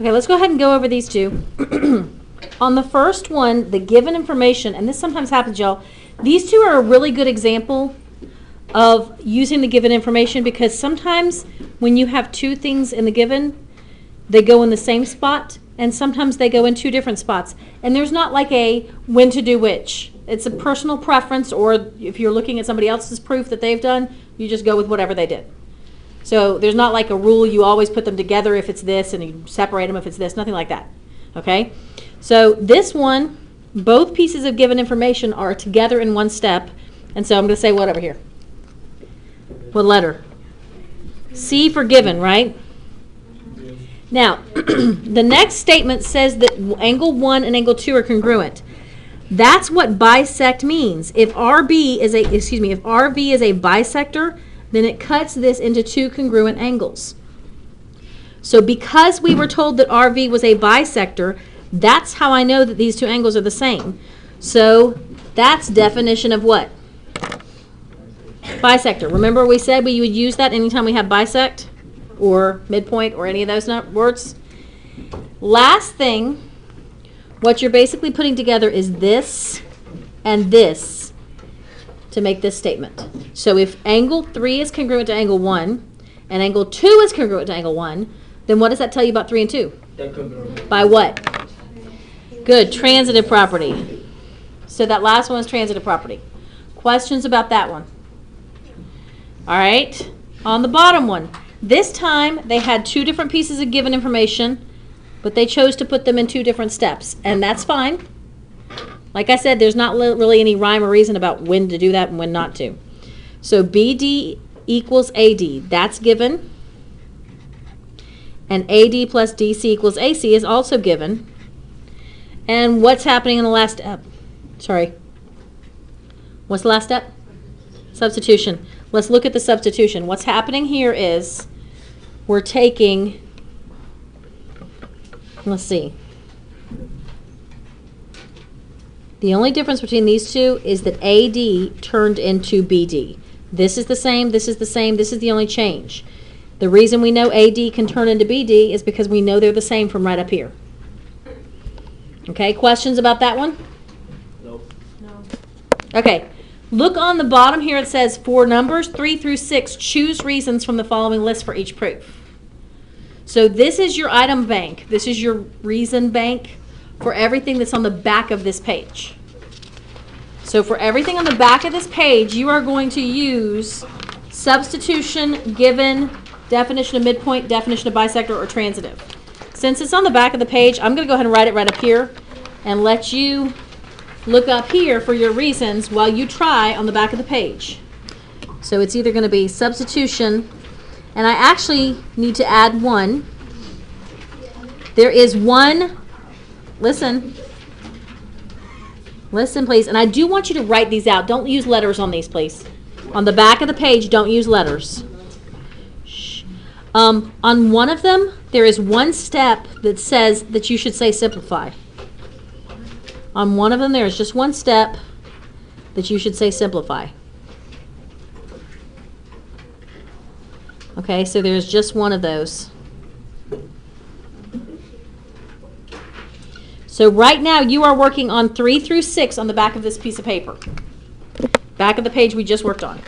Okay, let's go ahead and go over these two. On the first one, the given information, and this sometimes happens, y'all, these two are a really good example of using the given information, because sometimes when you have two things in the given, they go in the same spot, and sometimes they go in two different spots. And there's not like a when to do which. It's a personal preference, or if you're looking at somebody else's proof that they've done, you just go with whatever they did. So there's not like a rule you always put them together if it's this, and you separate them if it's this, nothing like that. Okay? So this one, both pieces of given information are together in one step. And so I'm going to say what over here? What letter? C for given, right? Now, the next statement says that angle 1 and angle 2 are congruent. That's what bisect means. If RV is a bisector, then it cuts this into two congruent angles. So because we were told that RV was a bisector, that's how I know that these two angles are the same. So that's definition of what? Bisector. Remember we said we would use that anytime we have bisect or midpoint or any of those words? Last thing, what you're basically putting together is this and this to make this statement. So if angle 3 is congruent to angle 1 and angle 2 is congruent to angle 1, then what does that tell you about 3 and 2? By what? Good, transitive property. So that last one is transitive property. Questions about that one? All right, on the bottom one, this time they had two different pieces of given information, but they chose to put them in two different steps, and that's fine. Like I said, there's not really any rhyme or reason about when to do that and when not to. So BD equals AD, that's given. And AD plus DC equals AC is also given. And what's happening in the last step? Sorry. What's the last step? Substitution. Let's look at the substitution. What's happening here is we're taking, let's see. The only difference between these two is that AD turned into BD. This is the same, this is the same, this is the only change. The reason we know AD can turn into BD is because we know they're the same from right up here. Okay, questions about that one? Nope. No. Okay, look on the bottom here. It says for numbers 3 through 6, choose reasons from the following list for each proof. So this is your item bank. This is your reason bank for everything that's on the back of this page. So for everything on the back of this page, you are going to use substitution, given, definition of midpoint, definition of bisector, or transitive. Since it's on the back of the page, I'm going to go ahead and write it right up here and let you look up here for your reasons while you try on the back of the page. So it's either going to be substitution, and I actually need to add one. There is one, listen please, and I do want you to write these out. Don't use letters on these, please. On the back of the page, don't use letters. On one of them, there is one step that says that you should say simplify. On one of them, there is just one step that you should say simplify. Okay, so there's just one of those. So right now, you are working on 3 through 6 on the back of this piece of paper. Back of the page we just worked on.